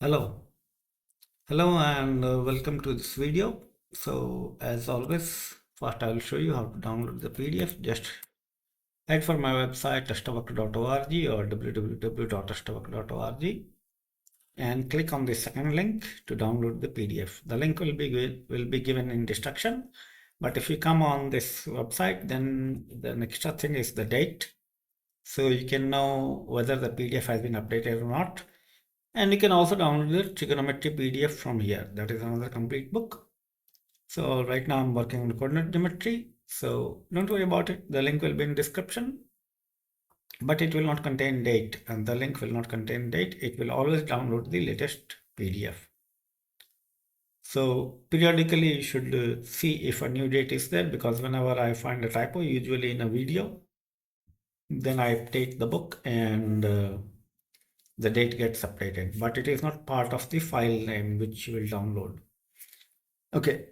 Hello, hello, and welcome to this video. So as always, first I will show you how to download the PDF. Just head for my website testwork.org or www.testwork.org and click on the second link to download the PDF. The link will be given in description. But if you come on this website, then the next thing is the date. So you can know whether the PDF has been updated or not. And you can also download the trigonometry PDF from here. That is another complete book. So right now I'm working on coordinate geometry. So don't worry about it. The link will be in description, but it will not contain date, and the link will not contain date. It will always download the latest PDF. So periodically you should see if a new date is there, because whenever I find a typo, usually in a video, then I take the book and the date gets updated, but it is not part of the file name which you will download. Okay,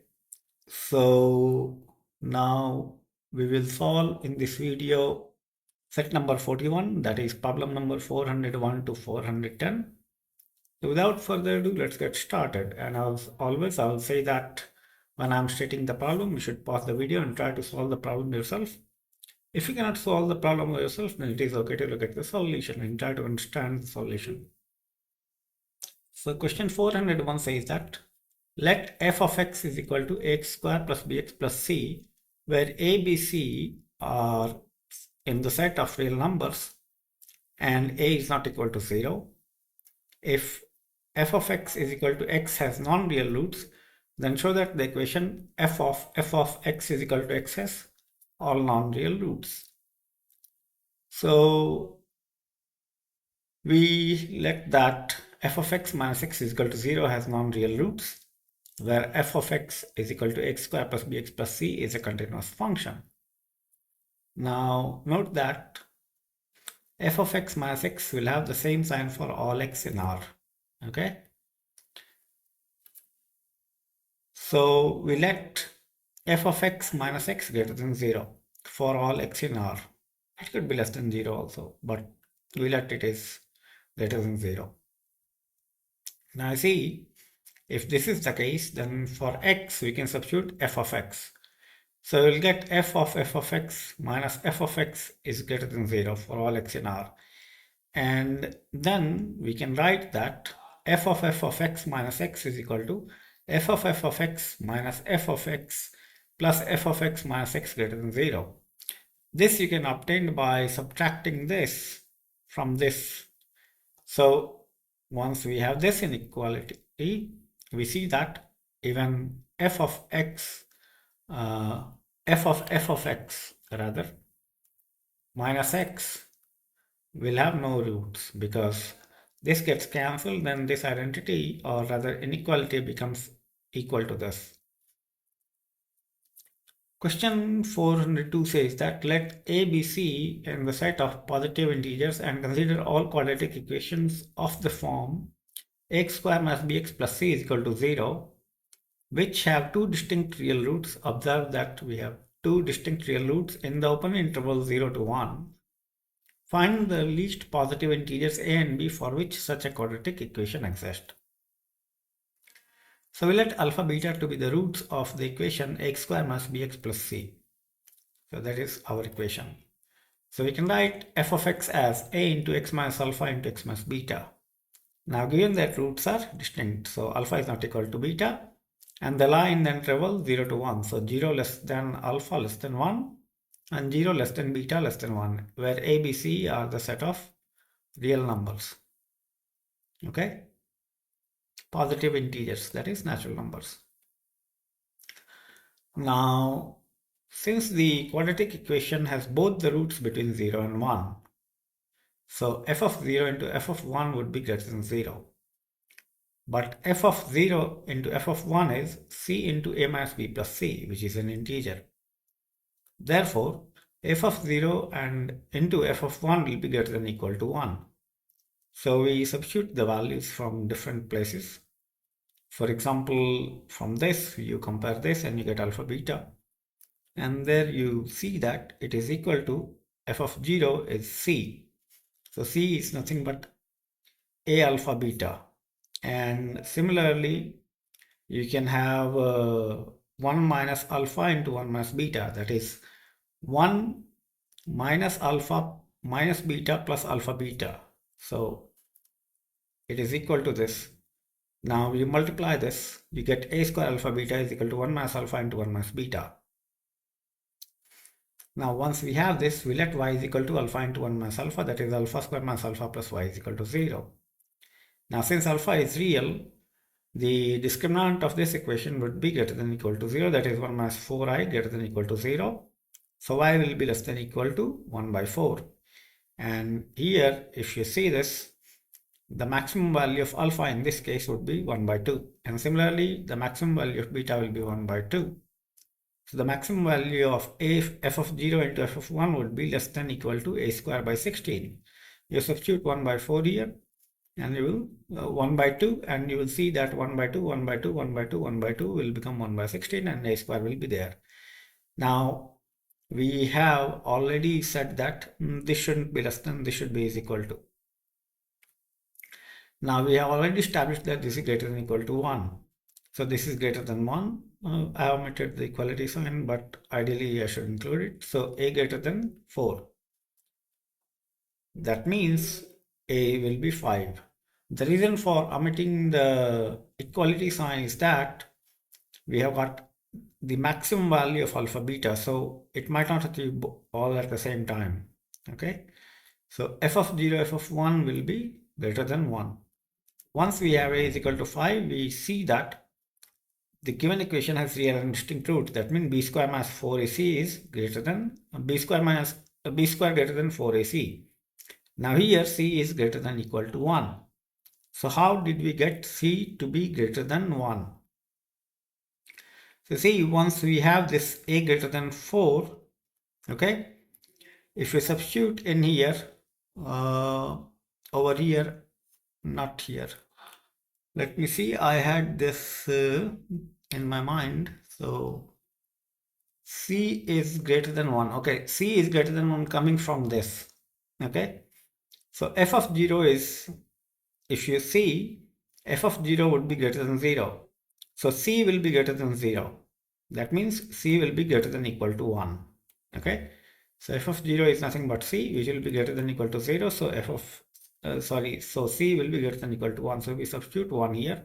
so now we will solve in this video set number 41, that is problem number 401 to 410. So without further ado, let's get started. And as always, I'll say that when I'm stating the problem, you should pause the video and try to solve the problem yourself. If you cannot solve the problem yourself, then it is okay to look at the solution and try to understand the solution. So question 401 says that let f of x is equal to x square plus bx plus c, where a, b, c are in the set of real numbers and a is not equal to 0. If f of x is equal to x has non-real roots, then show that the equation f of x is equal to x has all non-real roots. So we let that f of x minus x is equal to 0 has non-real roots, where f of x is equal to x square plus bx plus c is a continuous function. Now note that f of x minus x will have the same sign for all x in R. Okay. So we let f of x minus x greater than 0 for all x in R. It could be less than 0 also, but we let it is greater than 0. Now see, if this is the case, then for x we can substitute f of x. So we'll get f of x minus f of x is greater than 0 for all x in R. And then we can write that f of x minus x is equal to f of x minus f of x plus f of x minus x greater than 0. This you can obtain by subtracting this from this. So once we have this inequality, we see that even f of x rather minus x will have no roots, because this gets cancelled, then this identity, or rather inequality, becomes equal to this. Question 402 says that let a be c in the set of positive integers and consider all quadratic equations of the form x square minus bx plus c is equal to 0, which have two distinct real roots. Observe that we have two distinct real roots in the open interval 0 to 1. Find the least positive integers a and b for which such a quadratic equation exists. So we let alpha beta to be the roots of the equation x square minus bx plus c. So that is our equation. So we can write f of x as a into x minus alpha into x minus beta. Now given that roots are distinct, so alpha is not equal to beta, and they lie in the interval 0 to 1. So 0 less than alpha less than 1 and 0 less than beta less than 1, where a, b, c are the set of real numbers. Okay, positive integers, that is natural numbers. Now since the quadratic equation has both the roots between 0 and 1, so f of 0 into f of 1 would be greater than 0. But f of 0 into f of 1 is c into a minus b plus c, which is an integer. Therefore, f of 0 and into f of 1 will be greater than or equal to 1. So we substitute the values from different places. For example, from this, you compare this and you get alpha beta. And there you see that it is equal to f of 0 is c. So c is nothing but a alpha beta. And similarly, you can have 1 minus alpha into 1 minus beta, that is 1 minus alpha minus beta plus alpha beta. So it is equal to this. Now you multiply this, you get a square alpha beta is equal to 1 minus alpha into 1 minus beta. Now once we have this, we let y is equal to alpha into 1 minus alpha, that is alpha square minus alpha plus y is equal to 0. Now since alpha is real, the discriminant of this equation would be greater than or equal to 0, that is 1 minus 4i greater than or equal to 0. So y will be less than or equal to 1 by 4. And here, if you see this, the maximum value of alpha in this case would be 1 by 2. And similarly, the maximum value of beta will be 1 by 2. So the maximum value of f of 0 into f of 1 would be less than or equal to a square by 16. You substitute 1 by 4 here, and you will 1 by 2, and you will see that 1 by 2, 1 by 2, 1 by 2, 1 by 2 will become 1 by 16, and a square will be there. Now, we have already said that this shouldn't be less than, this should be is equal to. Now we have already established that this is greater than or equal to 1. So this is greater than 1. I have omitted the equality sign, but ideally I should include it. So a greater than 4. That means a will be 5. The reason for omitting the equality sign is that we have got the maximum value of alpha beta, so it might not achieve all at the same time. Okay, so f of 0, f of 1 will be greater than 1. Once we have a is equal to 5, we see that the given equation has real and distinct roots. That means b square minus 4ac is greater than b square minus b square greater than 4ac. Now here c is greater than or equal to 1. So how did we get c to be greater than 1? So see, once we have this a greater than 4, okay, if we substitute in here, over here, not here. Let me see, I had this in my mind. So c is greater than 1. Okay, c is greater than 1 coming from this. Okay, so f of 0 is, if you see, f of 0 would be greater than 0. So c will be greater than 0. That means c will be greater than or equal to 1. Okay, so f of 0 is nothing but c, which will be greater than or equal to 0. So f of so c will be greater than or equal to 1. So we substitute 1 here,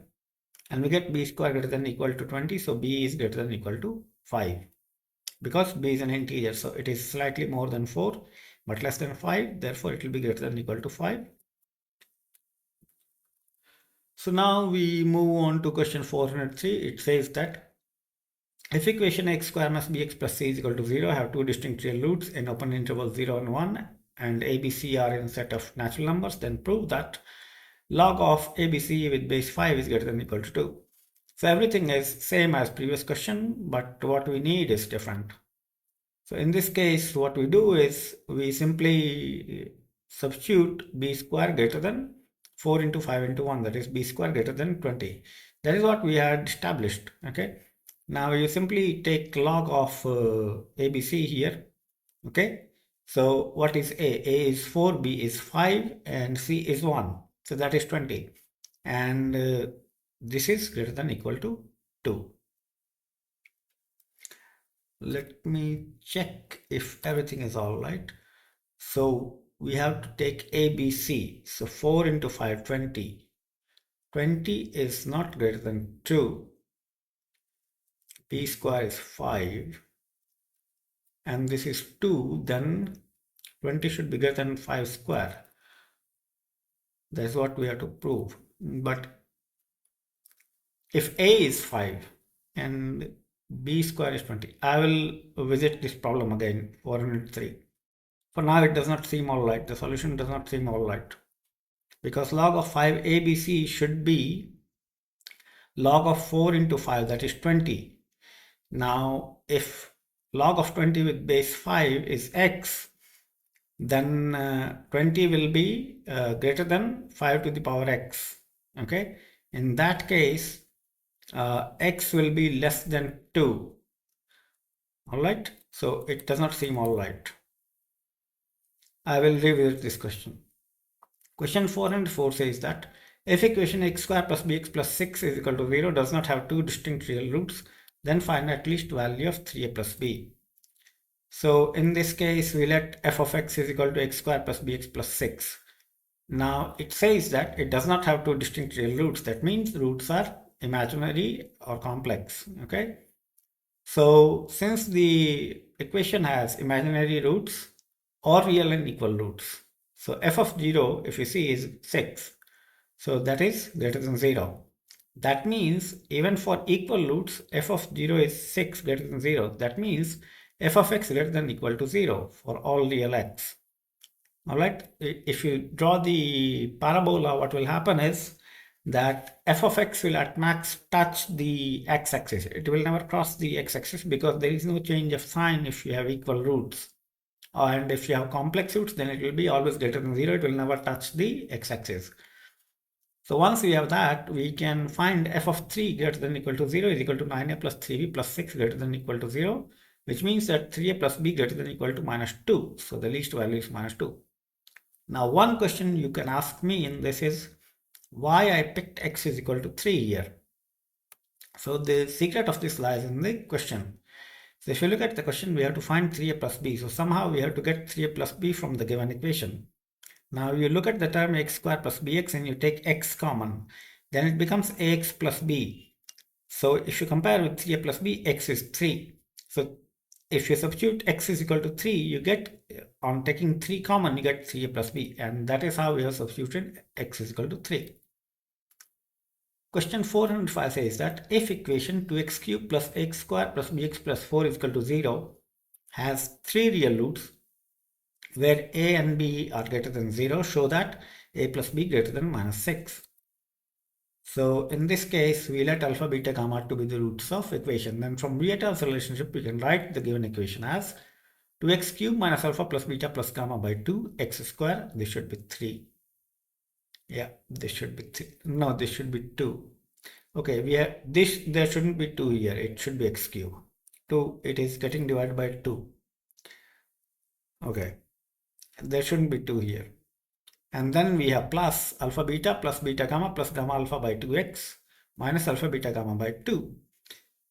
and we get b square greater than or equal to 20. So b is greater than or equal to 5, because b is an integer, so it is slightly more than 4 but less than 5. Therefore it will be greater than or equal to 5. So now we move on to question 403. It says that if equation x square minus bx plus c is equal to 0 have two distinct real roots in open interval 0 and 1, and a, b, c are in a set of natural numbers, then prove that log of abc with base 5 is greater than or equal to 2. So everything is same as previous question, but what we need is different. So in this case, what we do is we simply substitute b square greater than 4 into 5 into 1, that is b square greater than 20. That is what we had established. Okay, now you simply take log of abc here. Okay, so what is a is 4, b is 5, and c is 1, so that is 20, and this is greater than or equal to 2. Let me check if everything is all right. So we have to take ABC. So 4 into 5, 20. 20 is not greater than 2. B square is 5. And this is 2. Then 20 should be greater than 5 square. That's what we have to prove. But if A is 5 and B square is 20, I will visit this problem again, 403. For now, it does not seem all right. The solution does not seem all right, because log of 5 ABC should be log of 4 into 5, that is 20. Now, if log of 20 with base 5 is x, then 20 will be greater than 5 to the power x. Okay, in that case, x will be less than 2. All right, so it does not seem all right. I will revisit this question. Question 404 says that If equation x square plus bx plus 6 is equal to 0 does not have two distinct real roots, then find at least value of 3a plus b. So in this case, we let f of x is equal to x square plus bx plus 6. Now it says that it does not have two distinct real roots. That means roots are imaginary or complex. Okay. So since the equation has imaginary roots or real and equal roots, so f of 0, if you see, is 6. So that is greater than 0. That means even for equal roots, f of 0 is 6 greater than 0. That means f of x greater than equal to 0 for all real x. Alright, if you draw the parabola, what will happen is that f of x will at max touch the x-axis. It will never cross the x-axis because there is no change of sign if you have equal roots. And if you have complex roots, then it will be always greater than 0. It will never touch the x-axis. So once we have that, we can find f of 3 greater than equal to 0 is equal to 9a plus 3b plus 6 greater than equal to 0, which means that 3a plus b greater than equal to minus 2. So the least value is minus 2. Now one question you can ask me in this is why I picked x is equal to 3 here. So the secret of this lies in the question. So if you look at the question, we have to find 3a plus b. So somehow we have to get 3a plus b from the given equation. Now you look at the term x square plus bx and you take x common, then it becomes ax plus b. So if you compare with 3a plus b, x is 3. So if you substitute x is equal to 3, you get, on taking 3 common, you get 3a plus b. And that is how we have substituted x is equal to 3. Question 405 says that if equation 2x cubed plus x square plus bx plus 4 is equal to 0 has 3 real roots, where a and b are greater than 0, show that a plus b greater than minus 6. So in this case, we let alpha, beta, gamma to be the roots of equation. Then from Vieta's relationship, we can write the given equation as 2x cubed minus alpha plus beta plus gamma by 2 x square. This should be 3. Yeah, this should be 3. No, this should be 2. Okay, we have this, there shouldn't be 2 here. It should be x cubed. 2, it is getting divided by 2. Okay, there shouldn't be 2 here. And then we have plus beta gamma plus gamma alpha by 2x minus alpha beta gamma by 2.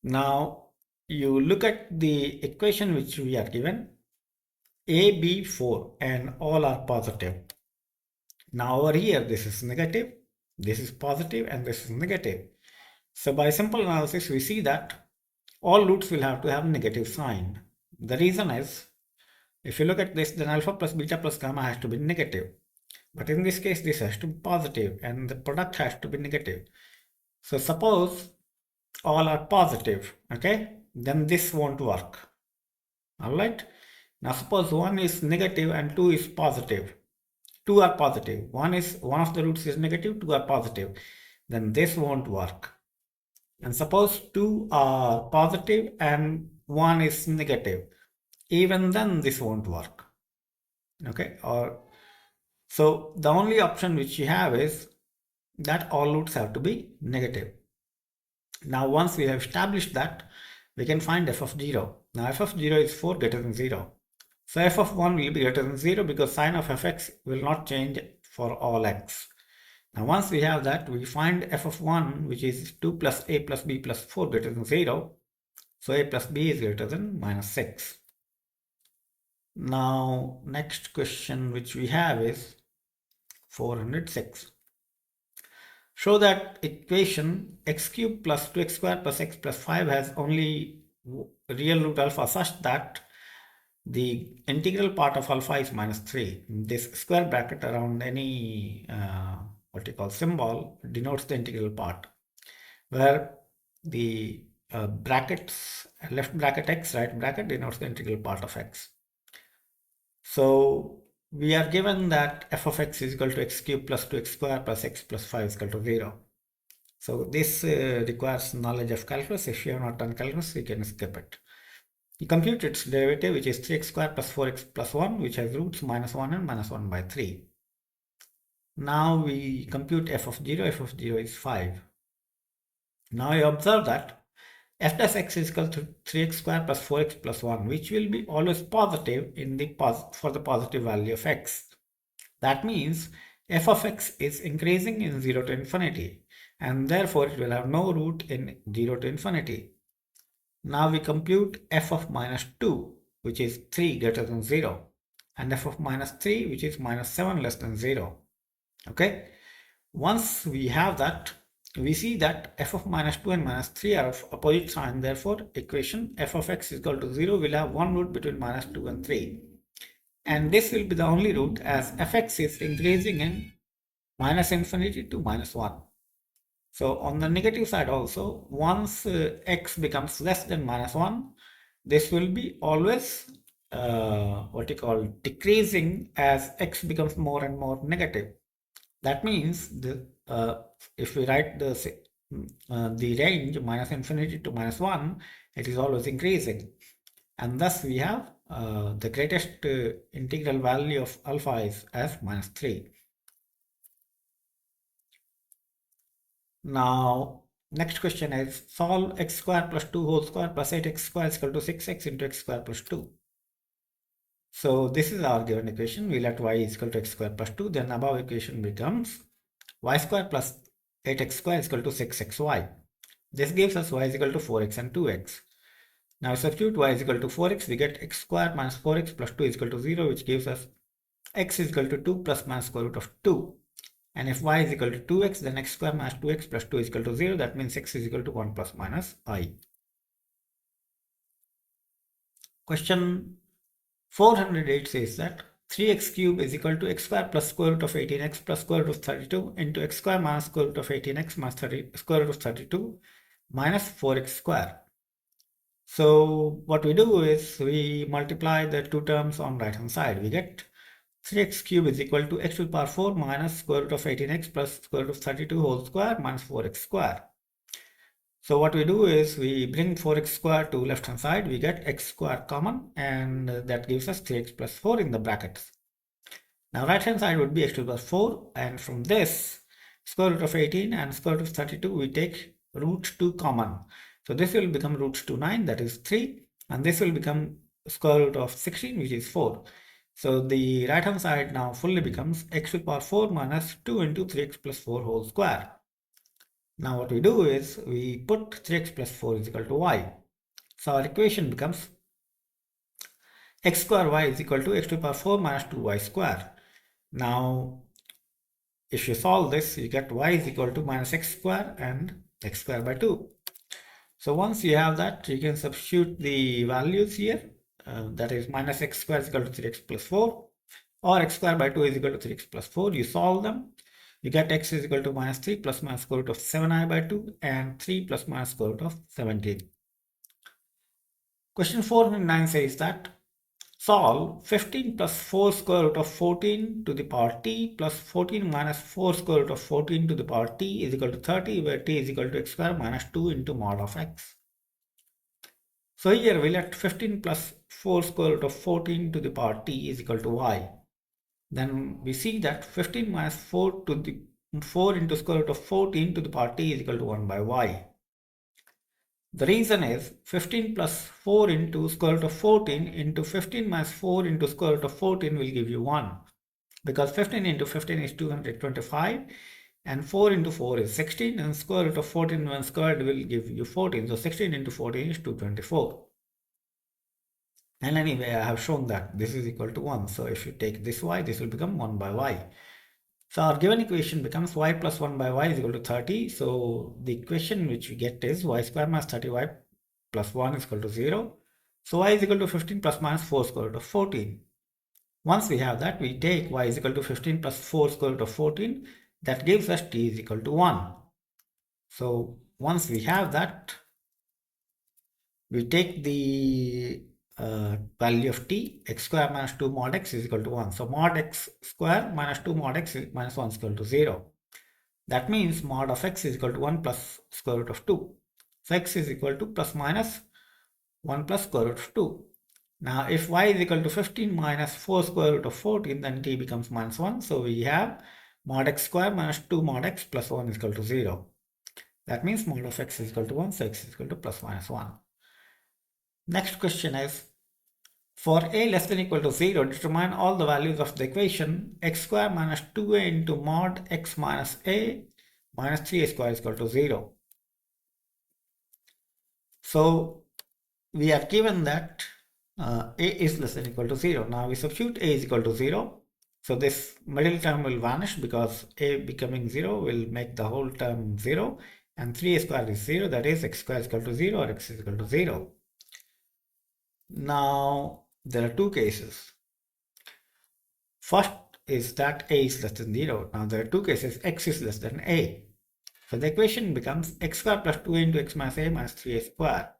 Now you look at the equation which we are given, a, b, 4 and all are positive. Now over here this is negative, this is positive and this is negative. So by simple analysis we see that all roots will have to have negative sign. The reason is, if you look at this, then alpha plus beta plus gamma has to be negative. But in this case, this has to be positive and the product has to be negative. So suppose all are positive, okay? Then this won't work. Alright? Now suppose 1 is negative and 2 is positive. 2 are positive. One of the roots is negative, 2 are positive. Then this won't work. And suppose 2 are positive and 1 is negative. Even then this won't work. Okay? So the only option which you have is that all roots have to be negative. Now once we have established that, we can find f of 0. Now f of 0 is 4 greater than 0. So f of 1 will be greater than 0 because sign of fx will not change for all x. Now once we have that, we find f of 1, which is 2 plus a plus b plus 4 greater than 0. So a plus b is greater than minus 6. Now next question which we have is 406. Show that equation x cubed plus 2x squared plus x plus 5 has only real root alpha such that the integral part of alpha is minus 3. This square bracket around any what you call symbol denotes the integral part, where the brackets, left bracket x, right bracket denotes the integral part of x. So we are given that f of x is equal to x cubed plus 2x squared plus x plus 5 is equal to 0. So this requires knowledge of calculus. If you have not done calculus, you can skip it. You compute its derivative, which is 3x squared plus 4x plus 1, which has roots minus 1 and minus 1 by 3. Now we compute f of 0. F of 0 is 5. Now you observe that f dash x is equal to 3x squared plus 4x plus 1, which will be always positive in the for the positive value of x. That means f of x is increasing in 0 to infinity, and therefore it will have no root in 0 to infinity. Now we compute f of minus 2, which is 3 greater than 0, and f of minus 3, which is minus 7 less than 0. Okay? Once we have that, we see that f of minus 2 and minus 3 are of opposite sign. Therefore, equation f of x is equal to 0 will have one root between minus 2 and 3. And this will be the only root as fx is increasing in minus infinity to minus 1. So on the negative side also, once x becomes less than minus 1, this will be always what you call decreasing as x becomes more and more negative. That means if we write the range minus infinity to minus 1, it is always increasing. And thus we have the greatest integral value of alpha is as minus 3. Now, next question is solve x square plus 2 whole square plus 8x square is equal to 6x into x square plus 2. So this is our given equation. We let y is equal to x square plus 2. Then above equation becomes y square plus 8x square is equal to 6xy. This gives us y is equal to 4x and 2x. Now substitute y is equal to 4x. We get x square minus 4x plus 2 is equal to 0, which gives us x is equal to 2 plus minus square root of 2. And if y is equal to 2x, then x square minus 2x plus 2 is equal to 0. That means x is equal to 1 plus minus I. Question 408 says that 3x cube is equal to x square plus square root of 18x plus square root of 32 into x square minus square root of 18x minus square root of 32 minus 4x square. So what we do is we multiply the two terms on right hand side. We get 3x cube is equal to x to the power 4 minus square root of 18x plus square root of 32 whole square minus 4x square. So what we do is we bring 4x square to left hand side. We get x square common, and that gives us 3x plus 4 in the brackets. Now right hand side would be x to the power 4, and from this square root of 18 and square root of 32 we take root 2 common. So this will become root 2 9, that is 3, and this will become square root of 16, which is 4. So the right hand side now fully becomes x to the power 4 minus 2 into 3x plus 4 whole square. Now what we do is we put 3x plus 4 is equal to y. So our equation becomes x square y is equal to x to the power 4 minus 2y square. Now if you solve this, you get y is equal to minus x square and x square by 2. So once you have that, you can substitute the values here. That is minus x square is equal to 3x plus 4, or x square by 2 is equal to 3x plus 4. You solve them. You get x is equal to minus 3 plus minus square root of 7i by 2 and 3 plus minus square root of 17. Question 409 says that solve 15 plus 4 square root of 14 to the power t plus 14 minus 4 square root of 14 to the power t is equal to 30, where t is equal to x square minus 2 into mod of x. So here we let 15 plus 4 square root of 14 to the power t is equal to y. Then we see that 15 minus 4 to the 4 into square root of 14 to the power t is equal to 1 by y. The reason is 15 plus 4 into square root of 14 into 15 minus 4 into square root of 14 will give you 1. Because 15 into 15 is 225 and 4 into 4 is 16, and square root of 14 when squared will give you 14. So 16 into 14 is 224. And anyway, I have shown that this is equal to 1. So if you take this y, this will become 1 by y. So our given equation becomes y plus 1 by y is equal to 30. So the equation which we get is y square minus 30y plus 1 is equal to 0. So y is equal to 15 plus minus 4 square root of 14. Once we have that, we take y is equal to 15 plus 4 square root of 14. That gives us t is equal to 1. So once we have that, we take the value of t, x square minus 2 mod x is equal to 1. So mod x square minus 2 mod x is minus 1 is equal to 0. That means mod of x is equal to 1 plus square root of 2. So x is equal to plus minus 1 plus square root of 2. Now if y is equal to 15 minus 4 square root of 14, then t becomes minus 1. So we have mod x square minus 2 mod x plus 1 is equal to 0. That means mod of x is equal to 1, so x is equal to plus minus 1. Next question is For a less than equal to 0, determine all the values of the equation x square minus 2a into mod x minus a minus 3a square is equal to 0. So we are given that a is less than equal to 0. Now we substitute a is equal to 0. So this middle term will vanish because a becoming 0 will make the whole term 0, and 3a square is 0, that is x square is equal to 0 or x is equal to 0. Now there are two cases. First is that a is less than 0. Now there are two cases, x is less than a. So the equation becomes x square plus 2a into x minus a minus 3a square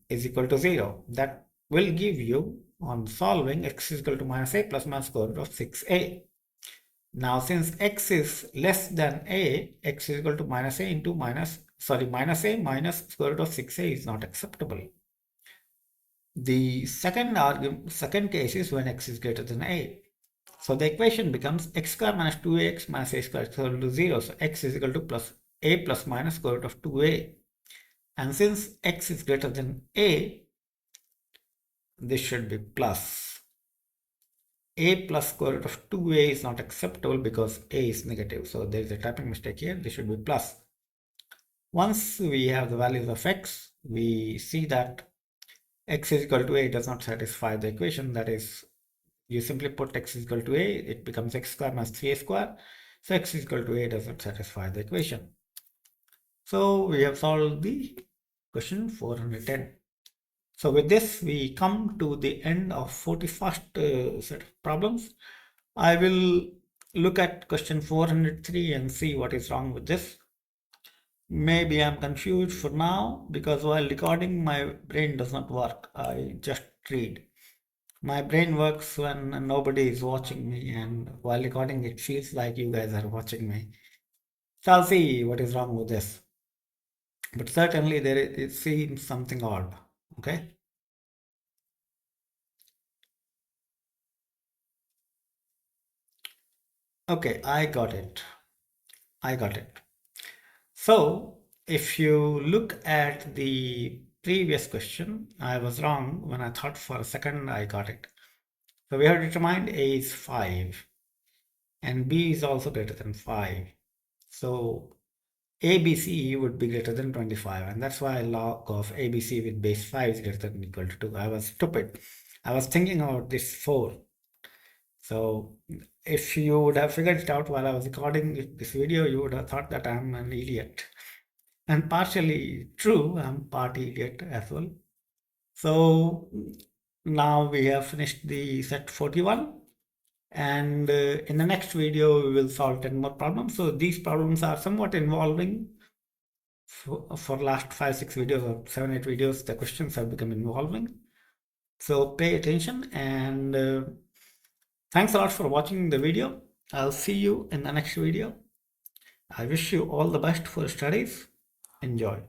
is equal to 0. That will give you, on solving, x is equal to minus a plus minus square root of 6a. Now since x is less than a, x is equal to minus a into minus a minus square root of 6a is not acceptable. The second case is when x is greater than a. So the equation becomes x square minus 2ax minus a square is equal to 0. So x is equal to plus a plus minus square root of 2a. And since x is greater than a, this should be plus. A plus square root of 2a is not acceptable because a is negative. So there is a typing mistake here. This should be plus. Once we have the values of x, we see that x is equal to a does not satisfy the equation. That is, you simply put x is equal to a, it becomes x square minus 3a square. So x is equal to a does not satisfy the equation. So we have solved the question 410. So with this, we come to the end of 41st set of problems. I will look at question 403 and see what is wrong with this. Maybe I'm confused for now because while recording, my brain does not work. I just read. My brain works when nobody is watching me, and while recording, it feels like you guys are watching me. So I'll see what is wrong with this. But certainly it seems something odd. Okay. Okay, I got it. I got it. So if you look at the previous question, I was wrong when I thought for a second I got it. So we have determined a is 5 and b is also greater than 5. So ABC would be greater than 25, and that's why log of ABC with base 5 is greater than or equal to 2. I was stupid. I was thinking about this 4. So if you would have figured it out while I was recording this video, you would have thought that I'm an idiot. And partially true, I'm part idiot as well. So now we have finished the set 41, and in the next video we will solve 10 more problems. So these problems are somewhat involving. For last 5-6 videos or 7-8 videos, the questions have become involving. So pay attention, and thanks a lot for watching the video. I'll see you in the next video. I wish you all the best for studies. Enjoy.